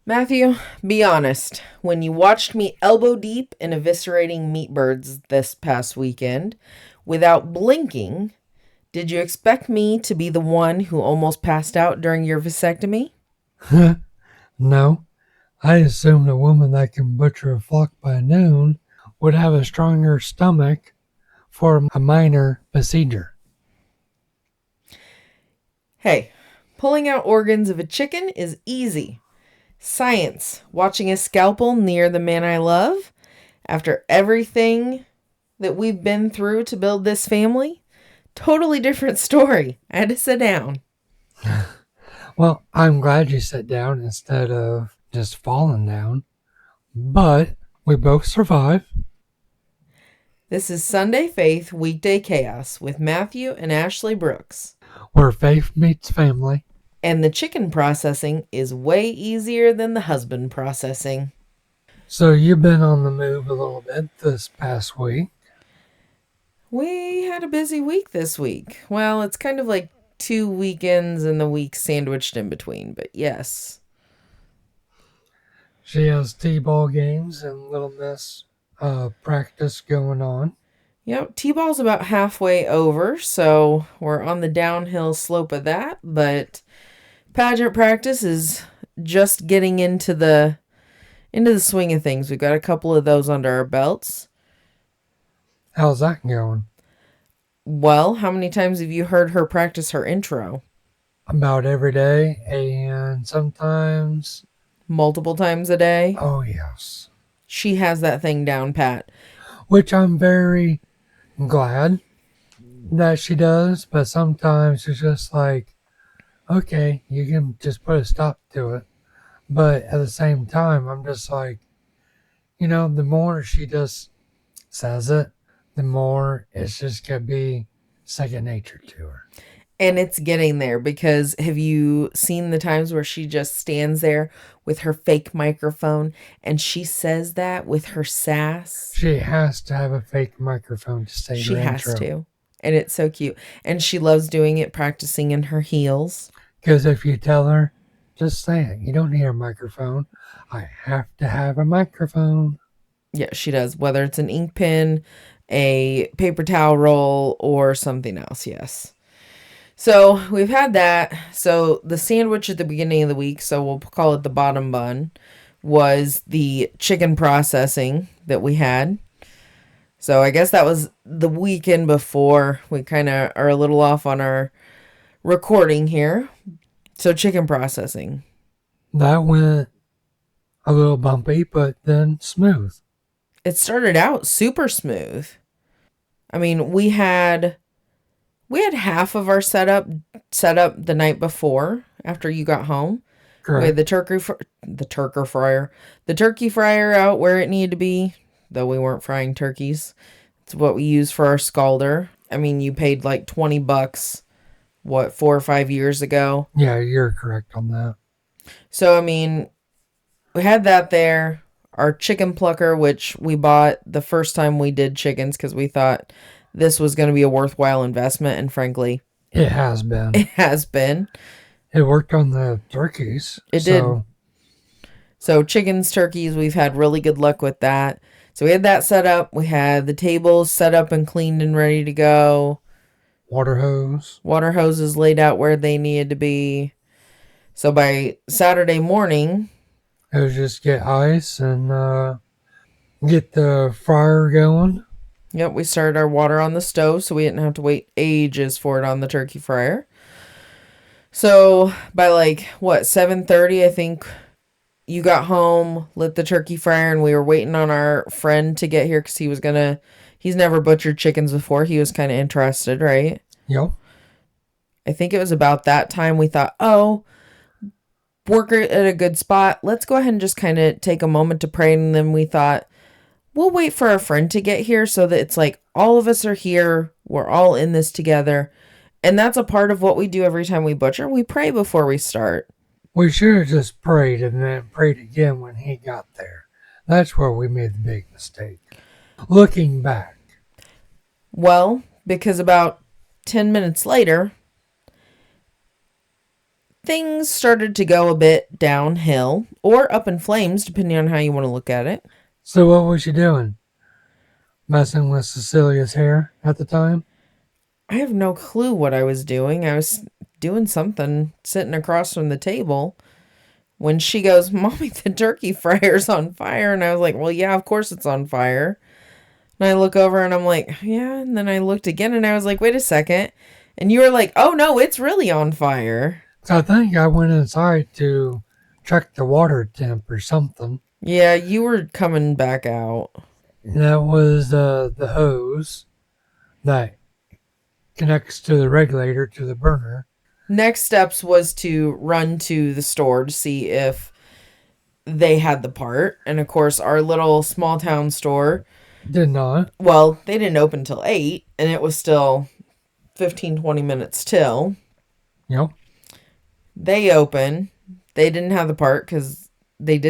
Matthew, be honest. When you watched me elbow deep in eviscerating meat birds this past weekend, without blinking, did you expect me to be the one who almost passed out during your vasectomy? No, I assumed a woman that can butcher a flock by noon would have a stronger stomach for a minor procedure. Hey, pulling out organs of a chicken is easy. Science. Watching a scalpel near the man I love after everything that we've been through to build this family? Totally different story. I had to sit down. Well, I'm glad you sat down instead of just falling down, but we both survived. This is Sunday Faith, Weekday Chaos with Matthew and Ashley Brooks. Where faith meets family. And the chicken processing is way easier than the husband processing. So you've been on the move a little bit this past week. We had a busy week this week. Well, it's kind of like 2 weekends and the week sandwiched in between, but yes. She has T-ball games and Little Miss practice going on. Yep, T-ball's about halfway over, so we're on the downhill slope of that, but pageant practice is just getting into the swing of things. We've got a couple of those under our belts. How's that going? Well, how many times have you heard her practice her intro? About every day, and sometimes. Multiple times a day? Oh, yes. She has that thing down pat. Which I'm very glad that she does, but sometimes it's just like, okay, you can just put a stop to it. But at the same time, I'm just like, the more she just says it, the more it's just going to be second nature to her. And it's getting there, because have you seen the times where she just stands there with her fake microphone and she says that with her sass? She has to have a fake microphone to say She her has intro. to. And it's so cute. And she loves doing it, practicing in her heels. Because if you tell her, just say it. You don't need a microphone. I have to have a microphone. Yeah, she does. Whether it's an ink pen, a paper towel roll, or something else, yes. So we've had that. So the sandwich at the beginning of the week, so we'll call it the bottom bun, was the chicken processing that we had. So I guess that was the weekend before. We kind of are a little off on our recording here. So chicken processing. That went a little bumpy, but then smooth. It started out super smooth. I mean, we had half of our setup the night before after you got home. Correct. We had the turkey fryer out where it needed to be, though we weren't frying turkeys. It's what we use for our scalder. I mean, you paid like $20, 4 or 5 years ago. Yeah, you're correct on that. So, I mean, we had that there. Our chicken plucker, which we bought the first time we did chickens because we thought this was going to be a worthwhile investment. And frankly, it has been. It has been. It worked on the turkeys. It did. So chickens, turkeys, we've had really good luck with that. So we had that set up. We had the tables set up and cleaned and ready to go. Water hoses laid out where they needed to be. So by Saturday morning, it was just get ice and get the fryer going. Yep, we started our water on the stove, so we didn't have to wait ages for it on the turkey fryer. So by 7:30, I think you got home, lit the turkey fryer, and we were waiting on our friend to get here because he's never butchered chickens before. He was kind of interested, right? Yep. I think it was about that time we thought, we're at a good spot. Let's go ahead and just kind of take a moment to pray. And then we thought, we'll wait for our friend to get here so that it's like all of us are here. We're all in this together. And that's a part of what we do every time we butcher. We pray before we start. We should have just prayed and then prayed again when he got there. That's where we made the big mistake. Looking back. Well, because about 10 minutes later, things started to go a bit downhill or up in flames, depending on how you want to look at it. So what was you doing? Messing with Cecilia's hair at the time? I have no clue what I was doing. I was doing something sitting across from the table when she goes, Mommy, the turkey fryer's on fire. And I was like, well, yeah, of course it's on fire. And I look over and I'm like, yeah. And then I looked again and I was like, wait a second. And you were like, oh no, it's really on fire. So I think I went inside to check the water temp or something. Yeah, you were coming back out. And that was the hose that connects to the regulator to the burner. Next steps was to run to the store to see if they had the part. And of course, our little small town store, Did not. well, they didn't open till 8 and it was still 15, 20 minutes till. Yep. They open. They didn't have the part because they've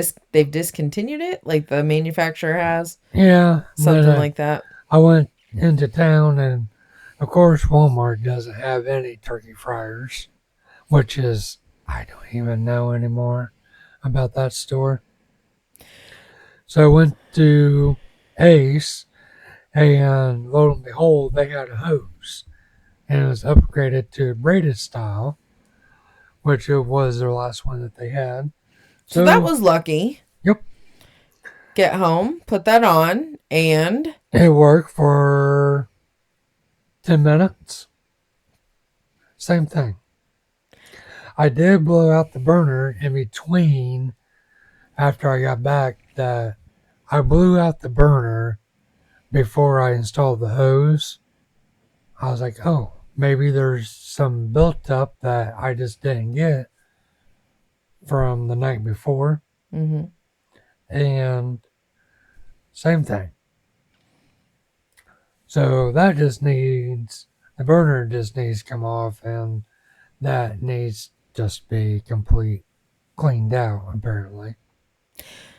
discontinued it, like the manufacturer has. Yeah. Something like that. I went into town and of course Walmart doesn't have any turkey fryers, which is, I don't even know anymore about that store. So I went to Ace and lo and behold, they had a hose and it was upgraded to braided style, which it was their last one that they had. So that was lucky. Yep. Get home, put that on, and it worked for 10 minutes. Same thing. I did blow out the burner in between after I got back. That I blew out the burner before I installed the hose. I was like, oh, maybe there's some built up that I just didn't get from the night before. Mm-hmm. And same thing. So that just needs, the burner just needs to come off and that needs just be complete cleaned out apparently.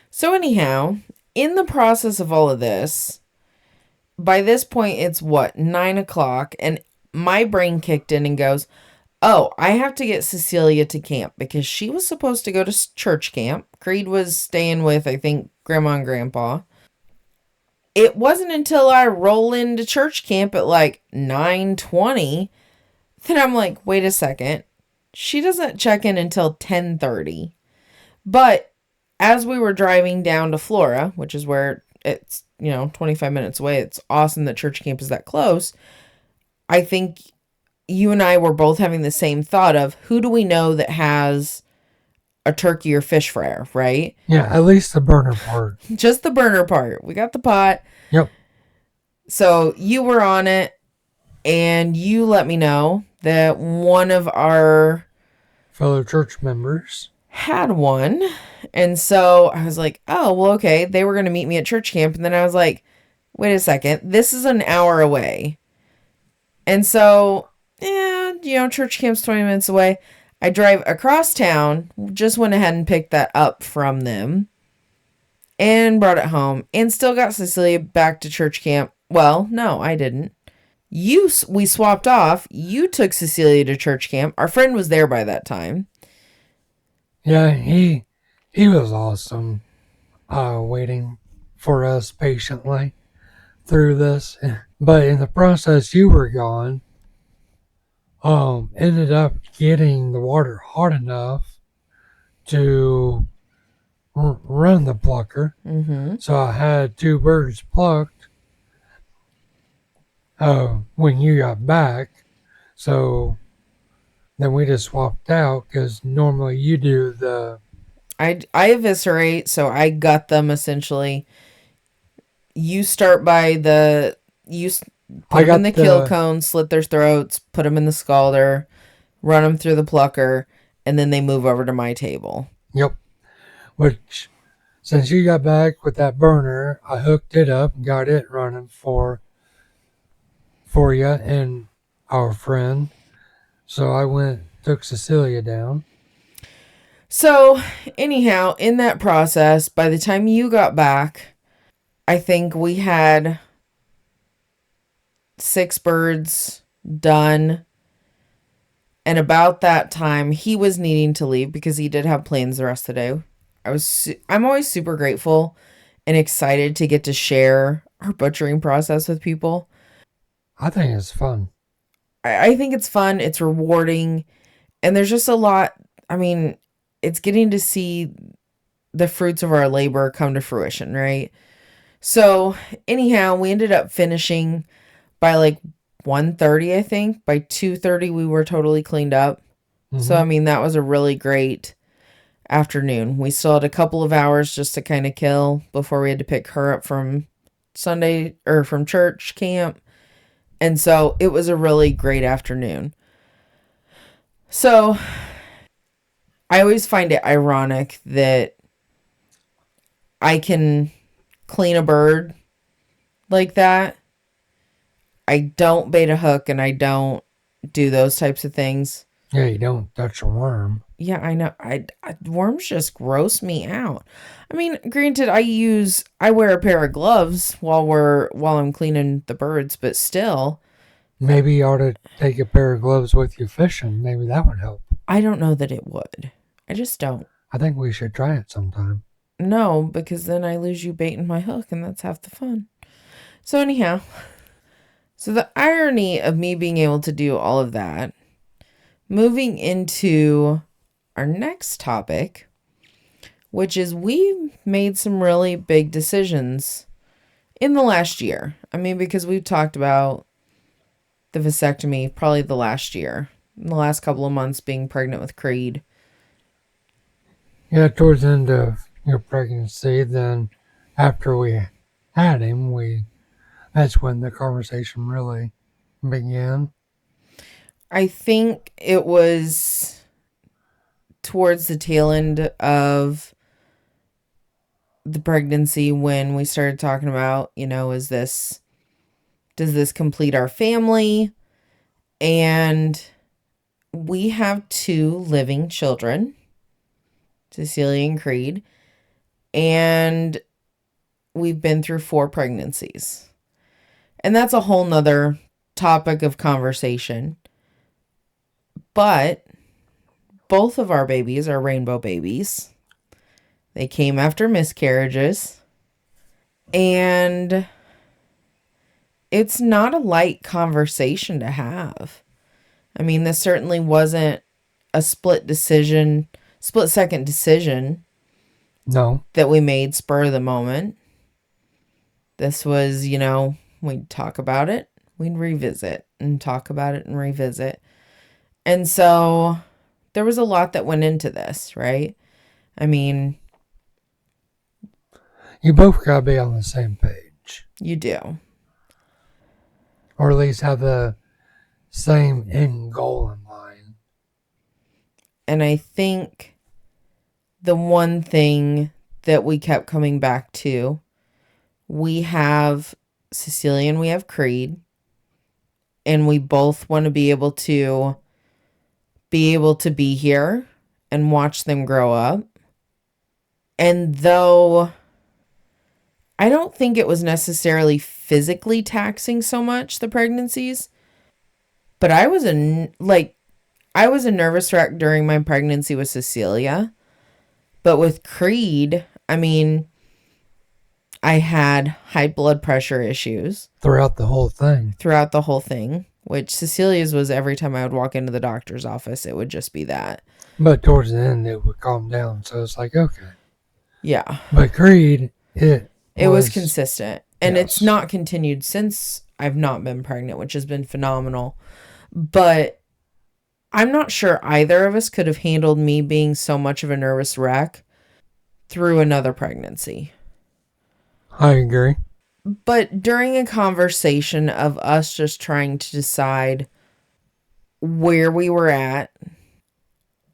So anyhow, in the process of all of this, by this point it's what, 9 o'clock, and my brain kicked in and goes, oh, I have to get Cecilia to camp because she was supposed to go to church camp. Creed was staying with, I think, Grandma and Grandpa. It wasn't until I roll into church camp at like 9:20 that I'm like, wait a second. She doesn't check in until 10:30. But as we were driving down to Flora, which is where it's, 25 minutes away, it's awesome that church camp is that close. I think you and I were both having the same thought of who do we know that has a turkey or fish fryer, right? Yeah, at least the burner part. Just the burner part. We got the pot. Yep. So you were on it and you let me know that one of our fellow church members had one. And so I was like, oh, well, okay. They were going to meet me at church camp. And then I was like, wait a second. This is an hour away. And so, church camp's 20 minutes away. I drive across town, just went ahead and picked that up from them and brought it home and still got Cecilia back to church camp. Well, no, I didn't. We swapped off. You took Cecilia to church camp. Our friend was there by that time. Yeah, he was awesome, waiting for us patiently through this. But in the process, you were gone. Ended up getting the water hot enough to run the plucker. Mm-hmm. So I had 2 birds plucked when you got back. So then we just swapped out because normally you do the... I eviscerate, so I gut them essentially. You start by put them in the kill cone, slit their throats, put them in the scalder, run them through the plucker, and then they move over to my table. Yep. Which, since you got back with that burner, I hooked it up and got it running for you and our friend. So I took Cecilia down. So, anyhow, in that process, by the time you got back, I think we had 6 birds done. And about that time, he was needing to leave because he did have plans the rest of the day. I'm always super grateful and excited to get to share our butchering process with people. I think it's fun. I think it's fun, it's rewarding, and there's just a lot. I mean, it's getting to see the fruits of our labor come to fruition, right? So, anyhow, we ended up finishing by like 1:30, I think. By 2:30 we were totally cleaned up. So, Mm-hmm. I mean, that was a really great afternoon. We still had a couple of hours just to kind of kill before we had to pick her up from Sunday or from church camp. And so it was a really great afternoon. So I always find it ironic that I can clean a bird like that. I don't bait a hook and I don't do those types of things. Yeah, you don't touch a worm. Yeah, I know. Worms just gross me out. I mean, granted, I wear a pair of gloves while I'm cleaning the birds, but still, Maybe you ought to take a pair of gloves with you fishing. Maybe that would help. I don't know that it would. I just don't. I think we should try it sometime. No, because then I lose you baiting my hook, and that's half the fun. So anyhow, so the irony of me being able to do all of that, moving into our next topic, which is we made some really big decisions in the last year. I mean, because we've talked about the vasectomy probably the last year, in the last couple of months being pregnant with Creed. Yeah, towards the end of your pregnancy, then after we had him, that's when the conversation really began. I think it was towards the tail end of the pregnancy when we started talking about, does this complete our family? And we have 2 living children, Cecilia and Creed, and we've been through 4 pregnancies. And that's a whole nother topic of conversation. But both of our babies are rainbow babies. They came after miscarriages. And it's not a light conversation to have. I mean, this certainly wasn't a split second decision No, that we made spur of the moment. This was, we'd talk about it, we'd revisit and talk about it and revisit. And so there was a lot that went into this, right? I mean, you both gotta be on the same page, you do. or at least have the same end goal in mind. And I think the one thing that we kept coming back to, we have Cecilia and we have Creed, and we both want to be here and watch them grow up. And though I don't think it was necessarily physically taxing so much, the pregnancies, but I was a nervous wreck during my pregnancy with Cecilia. But with Creed, I mean, I had high blood pressure issues Throughout the whole thing, which Cecilia's was every time I would walk into the doctor's office, it would just be that. But towards the end, it would calm down. So it's like, okay. Yeah. But Creed, It was consistent. And yes. It's not continued since I've not been pregnant, which has been phenomenal. But I'm not sure either of us could have handled me being so much of a nervous wreck through another pregnancy. I agree. But during a conversation of us just trying to decide where we were at,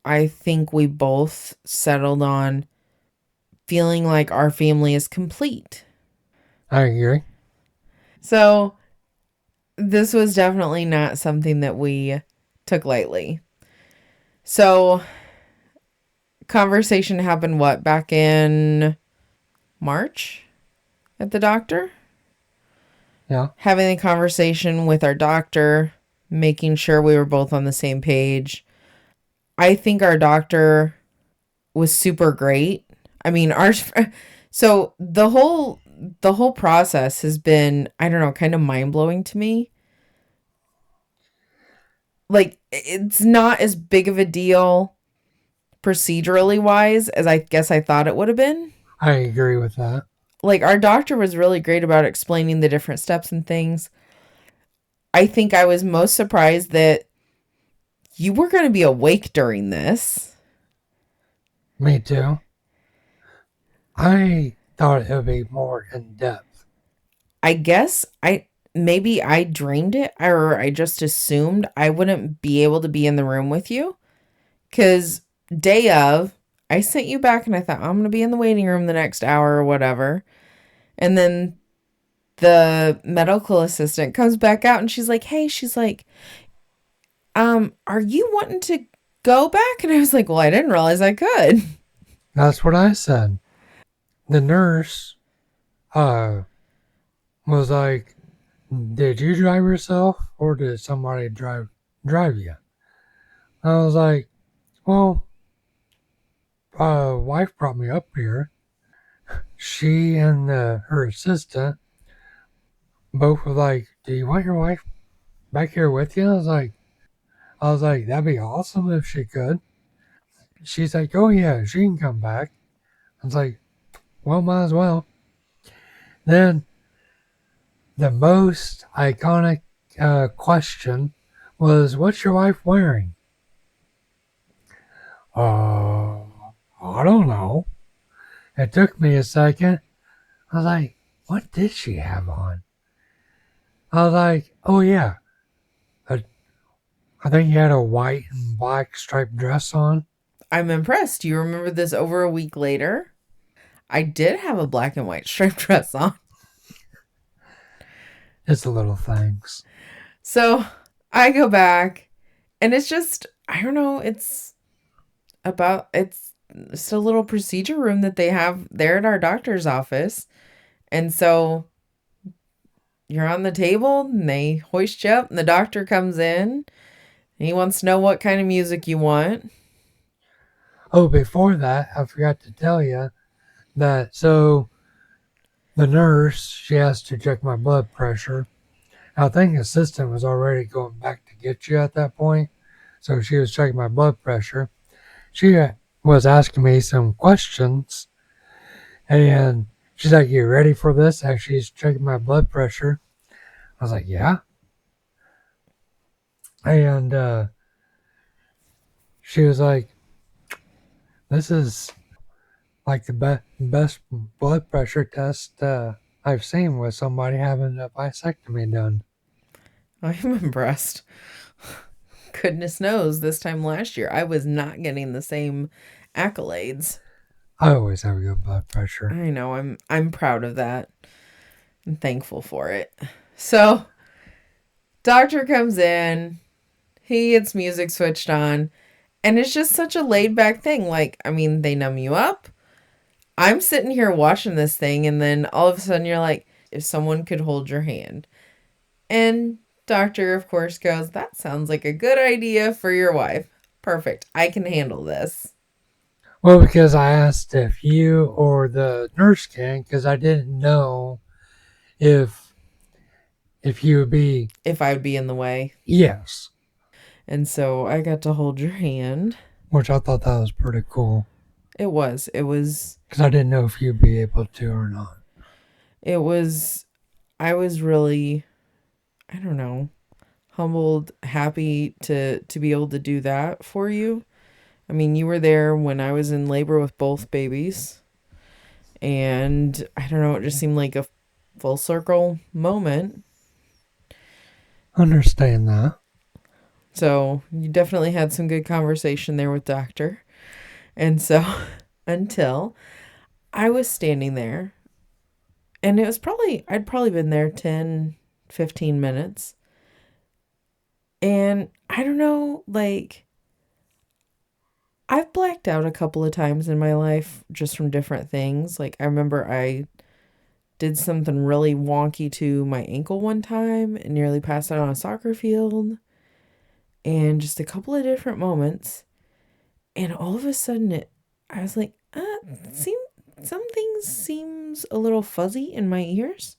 I think we both settled on feeling like our family is complete. I agree. So this was definitely not something that we took lightly. So conversation happened back in March at the doctor? Yeah. Having a conversation with our doctor, making sure we were both on the same page. I think our doctor was super great. I mean, our so the whole process has been, I don't know, kind of mind-blowing to me. Like, it's not as big of a deal procedurally wise as I guess I thought it would have been. I agree with that. Like, our doctor was really great about explaining the different steps and things. I think I was most surprised that you were going to be awake during this. Me too. I thought it would be more in depth. I guess I dreamed it, or I just assumed I wouldn't be able to be in the room with you cuz day of I sent you back and I thought I'm going to be in the waiting room the next hour or whatever. And then the medical assistant comes back out and she's like, "Hey," she's like, are you wanting to go back?" And I was like, "Well, I didn't realize I could." That's what I said. The nurse uh, was like, "Did you drive yourself or did somebody drive you?" I was like, "Well, wife brought me up here. She and her assistant both were like, 'Do you want your wife back here with you?' I was like, that'd be awesome if she could." She's like, "Oh yeah, she can come back." I was like, "Well, might as well." Then the most iconic question was, "What's your wife wearing?" Uh, I don't know. It took me a second. I was like, "What did she have on?" I was like, "Oh yeah, I, I think you had a white and black striped dress on." I'm impressed. Do you remember this over a week later? I did have a black and white striped dress on. It's the little things. So I go back and it's just, I don't know, it's a little procedure room that they have there at our doctor's office. And so you're on the table and they hoist you up and the doctor comes in and he wants to know what kind of music you want. Oh, before that, I forgot to tell you that the nurse, she has to check my blood pressure. I think the assistant was already going back to get you at that point, so she was checking my blood pressure. She was asking me some questions, and she's like, "You ready for this?" And she's checking my blood pressure. I was like, "Yeah." And she was like, "This is like the best blood pressure test I've seen with somebody having a vasectomy done." I'm impressed. Goodness knows, this time last year, I was not getting the same accolades. I always have good blood pressure. I know, I'm proud of that. I'm thankful for it. So, doctor comes in, he gets music switched on, and it's just such a laid back thing. Like, I mean, they numb you up. I'm sitting here watching this thing, and then all of a sudden you're like, if someone could hold your hand. And doctor, of course, goes, "That sounds like a good idea for your wife. Perfect. I can handle this." Well, because I asked if you or the nurse can, because I didn't know if you would be. If I would be in the way. Yes, And so I got to hold your hand. which I thought that was pretty cool, It was. It was. because I didn't know if you'd be able to or not. It was. I was really, I don't know, humbled, happy to be able to do that for you. I mean, you were there when I was in labor with both babies. And I don't know, it just seemed like a full circle moment. Understand that. So you definitely had some good conversation there with doctor. And so until I was standing there, and it was probably, I'd probably been there 10, 15 minutes. And I don't know, like, I've blacked out a couple of times in my life just from different things. Like, I remember I did something really wonky to my ankle one time and nearly passed out on a soccer field, and just a couple of different moments. And all of a sudden, I was like, seem, something seems a little fuzzy in my ears.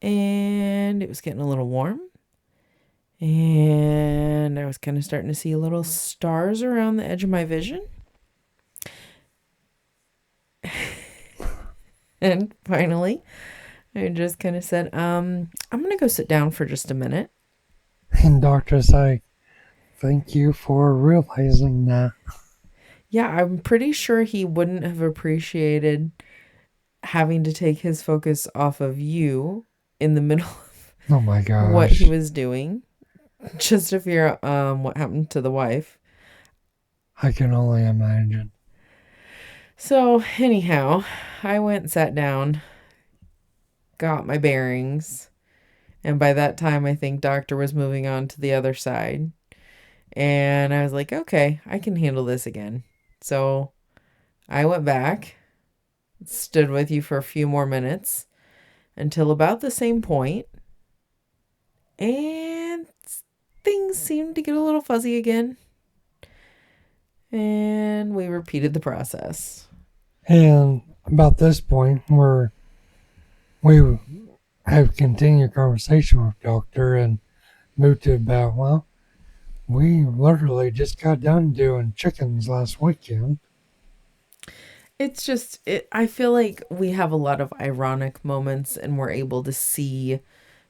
And it was getting a little warm. And I was kind of starting to see little stars around the edge of my vision. And finally, I just kind of said, I'm going to go sit down for just a minute. And doctor's like, thank you for realizing that. Yeah, I'm pretty sure he wouldn't have appreciated having to take his focus off of you in the middle of Oh my what he gosh. was doing just to figure out what happened to the wife. I can only imagine. So, anyhow, I went and sat down, got my bearings, and by that time, I think Doctor was moving on to the other side. And I was like, okay, I can handle this again. So I went back, stood with you for a few more minutes until about the same point, and things seemed to get a little fuzzy again. And we repeated the process. And about this point, we have continued conversation with doctor and moved to about, well, we literally just got done doing chickens last weekend. It's just, I feel like we have a lot of ironic moments and we're able to see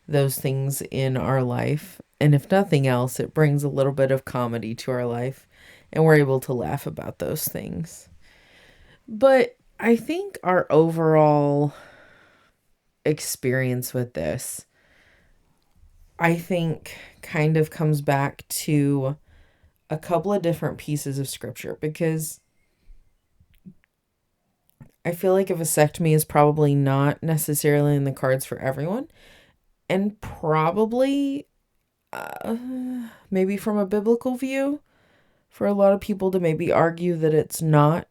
those things in our life. And if nothing else, it brings a little bit of comedy to our life and we're able to laugh about those things. But I think our overall experience with this, I think, kind of comes back to a couple of different pieces of scripture because I feel like a vasectomy is probably not necessarily in the cards for everyone, and probably uh, maybe from a biblical view, for a lot of people to maybe argue that it's not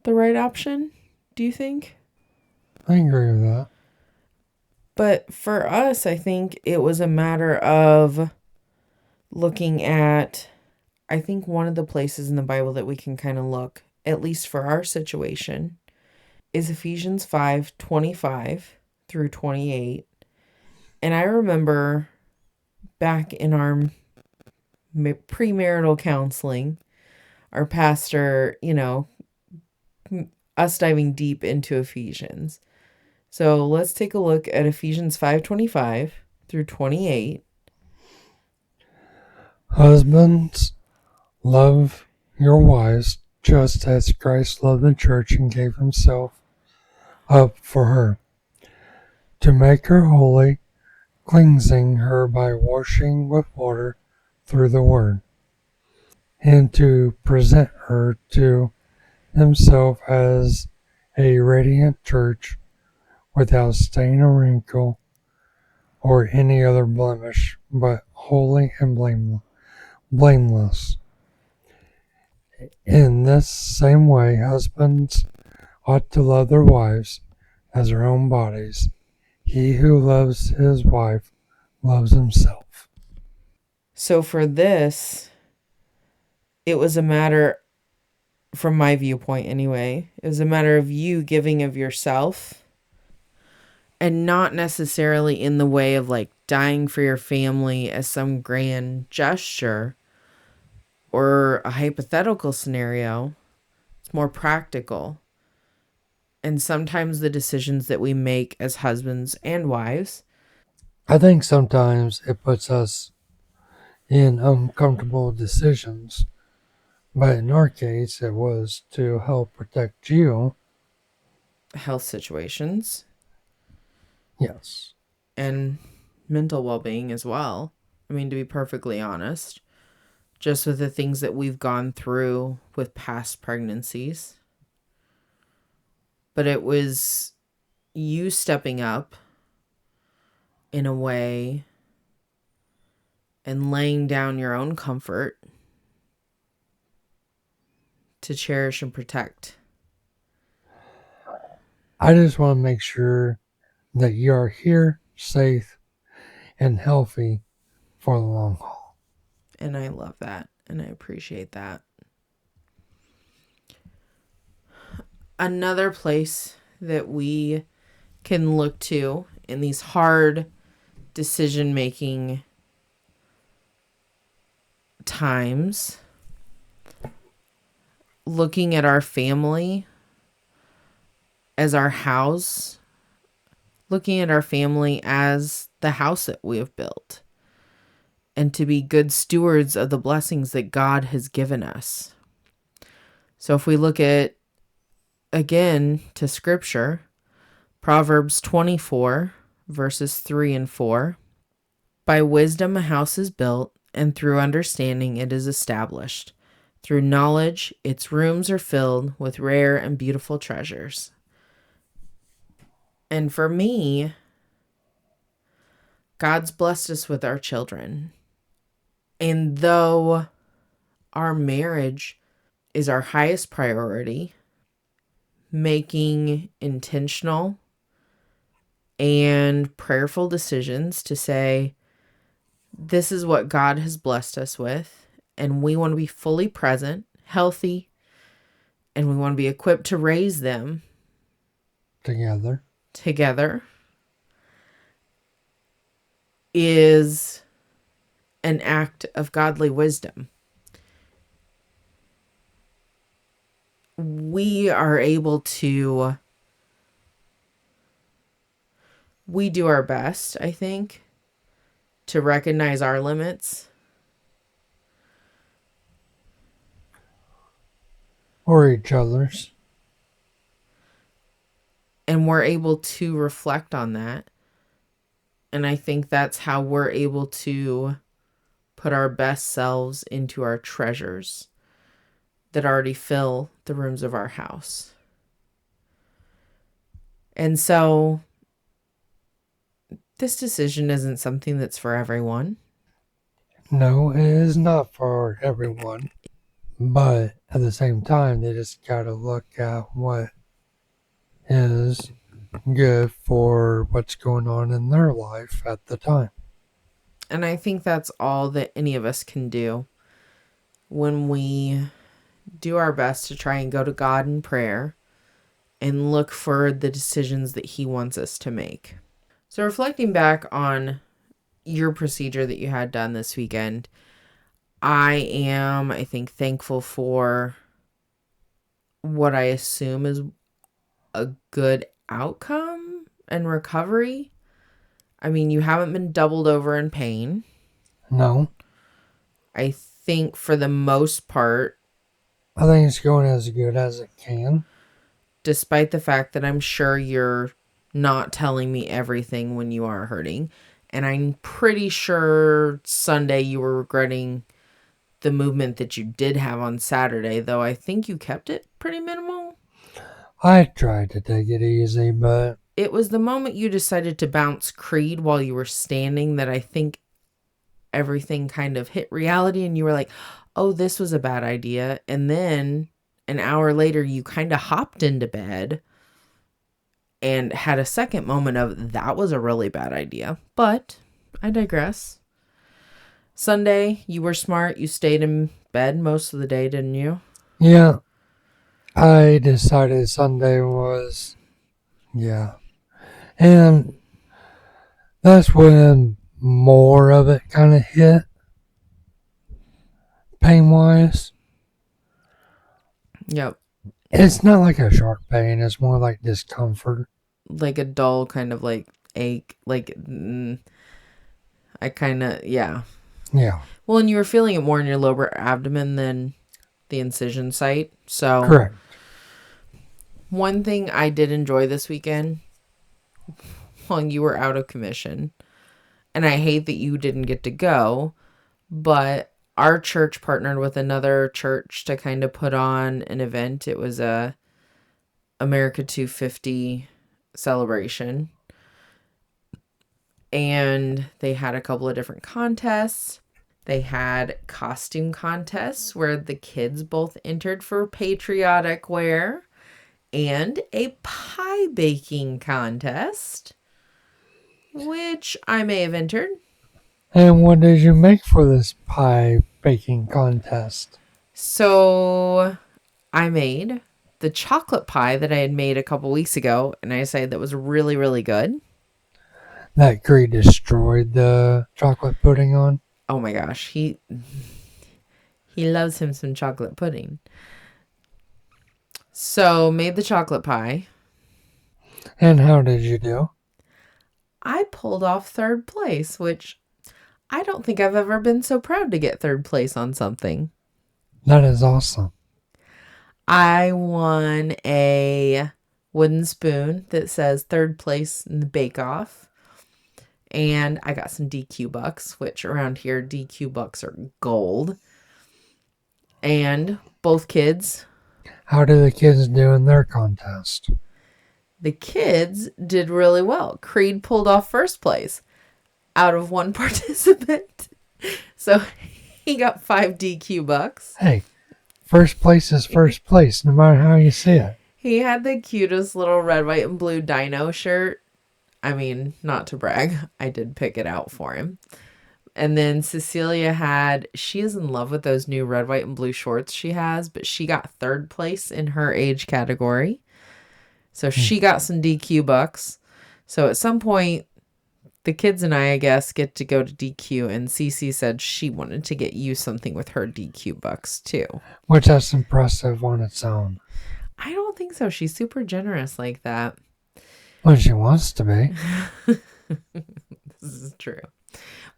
the right option. Do you think? I agree with that. But for us, I think it was a matter of looking at, I think one of the places in the Bible that we can kind of look, at least for our situation, is Ephesians 5:25 through 28. And I remember back in our premarital counseling, our pastor, us diving deep into Ephesians. So let's take a look at Ephesians 5:25 through 28. Husbands, love your wives just as Christ loved the church and gave himself up for her, to make her holy, cleansing her by washing with water through the word, and to present her to himself as a radiant church without stain or wrinkle or any other blemish, but holy and blameless. In this same way, husbands ought to love their wives as their own bodies. He who loves his wife loves himself. So for this, it was a matter, from my viewpoint anyway, it was a matter of you giving of yourself and not necessarily in the way of like dying for your family as some grand gesture or a hypothetical scenario. It's more practical. And sometimes the decisions that we make as husbands and wives, I think sometimes it puts us in uncomfortable decisions, but in our case, it was to help protect you. health situations, Yes. and mental well being as well. I mean, to be perfectly honest, just with the things that we've gone through with past pregnancies. But it was you stepping up in a way and laying down your own comfort to cherish and protect. I just want to make sure that you are here, safe, and healthy for the long haul. And I love that. And I appreciate that. another place that we can look to in these hard decision making times, looking at our family as our house, looking at our family as the house that we have built, and to be good stewards of the blessings that God has given us. So if we look at, again, to scripture, Proverbs 24, verses 3 and 4, by wisdom a house is built, and through understanding it is established. Through knowledge, its rooms are filled with rare and beautiful treasures. And for me, God's blessed us with our children. And though our marriage is our highest priority, making intentional and prayerful decisions to say, this is what God has blessed us with, and we want to be fully present, healthy, and we want to be equipped to raise them together, is an act of godly wisdom. We do our best, I think, to recognize our limits. Or each other's. And we're able to reflect on that. And I think that's how we're able to put our best selves into our treasures that already fill the rooms of our house. And so this decision isn't something that's for everyone. No, it is not for everyone. But at the same time, they just gotta look at what is good for what's going on in their life at the time. And I think that's all that any of us can do when we do our best to try and go to God in prayer and look for the decisions that He wants us to make. So reflecting back on your procedure that you had done this weekend, I think, thankful for what I assume is a good outcome and recovery. I mean, you haven't been doubled over in pain. No. I think for the most part, I think it's going as good as it can. Despite the fact that I'm sure you're not telling me everything when you are hurting. And I'm pretty sure Sunday you were regretting the movement that you did have on Saturday, though I think you kept it pretty minimal. I tried to take it easy, but it was the moment you decided to bounce Creed while you were standing that I think everything kind of hit reality and you were like, oh, this was a bad idea. And then an hour later, you kind of hopped into bed and had a second moment of that was a really bad idea. But I digress. Sunday, you were smart. You stayed in bed most of the day, didn't you? Yeah. I decided Sunday was, yeah. And that's when more of it kind of hit, pain-wise. Yep. It's not like a sharp pain. It's more like discomfort. Like a dull kind of like ache. Like, I kind of, yeah. Yeah. Well, and you were feeling it more in your lower abdomen than the incision site. So, correct. One thing I did enjoy this weekend while you were out of commission, and I hate that you didn't get to go, but our church partnered with another church to kind of put on an event. It was a America 250 celebration. And they had a couple of different contests. They had costume contests where the kids both entered for patriotic wear and a pie baking contest, which I may have entered. And what did you make for this pie baking contest? So I made the chocolate pie that I had made a couple weeks ago, and I decided that was really, really good. That Cree destroyed the chocolate pudding on. Oh my gosh, he loves him some chocolate pudding. So made the chocolate pie. And how did you do? I pulled off third place, which I don't think I've ever been so proud to get third place on something. That is awesome. I won a wooden spoon that says third place in the bake off. And I got some DQ bucks, which around here, DQ bucks are gold. And both kids. How did the kids do in their contest? The kids did really well. Creed pulled off first place out of one participant. So he got 5 DQ bucks. Hey, first place is first place, no matter how you see it. He had the cutest little red, white, and blue dino shirt. I mean, not to brag, I did pick it out for him. And then Cecilia she is in love with those new red, white, and blue shorts she has, but she got third place in her age category. So she got some DQ bucks. So at some point, the kids and I guess, get to go to DQ, and Cece said she wanted to get you something with her DQ bucks too. Which is impressive on its own. I don't think so. She's super generous like that. Well, she wants to be. This is true.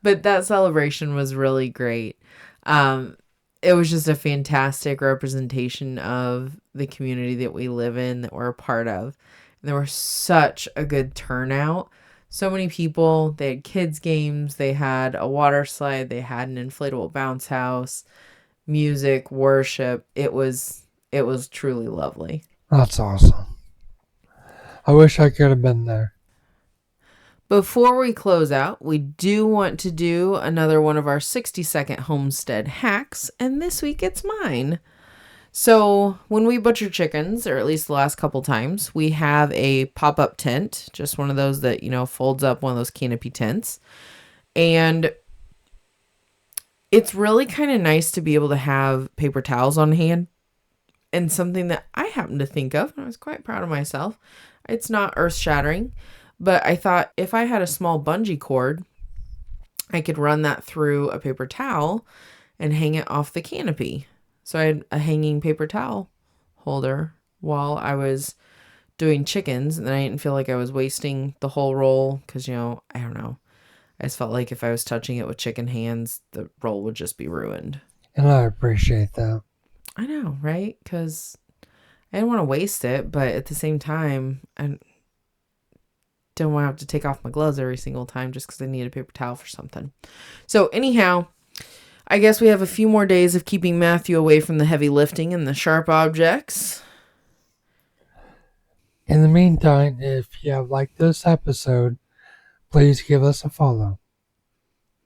But that celebration was really great. It was just a fantastic representation of the community that we live in, that we're a part of. And there was such a good turnout. So many people. They had kids' games. They had a water slide. They had an inflatable bounce house, music, worship. It was truly lovely. That's awesome. I wish I could have been there. Before we close out, we do want to do another one of our 60-second homestead hacks, and this week it's mine. So when we butcher chickens, or at least the last couple times, we have a pop-up tent, just one of those that, folds up, one of those canopy tents. And it's really kind of nice to be able to have paper towels on hand. And something that I happened to think of, and I was quite proud of myself. It's not earth-shattering, but I thought if I had a small bungee cord, I could run that through a paper towel and hang it off the canopy. So I had a hanging paper towel holder while I was doing chickens, and then I didn't feel like I was wasting the whole roll because, I don't know. I just felt like if I was touching it with chicken hands, the roll would just be ruined. And I appreciate that. I know, right? Because I didn't want to waste it, but at the same time, I don't want to have to take off my gloves every single time just because I need a paper towel for something. So anyhow, I guess we have a few more days of keeping Matthew away from the heavy lifting and the sharp objects. In the meantime, if you have liked this episode, please give us a follow.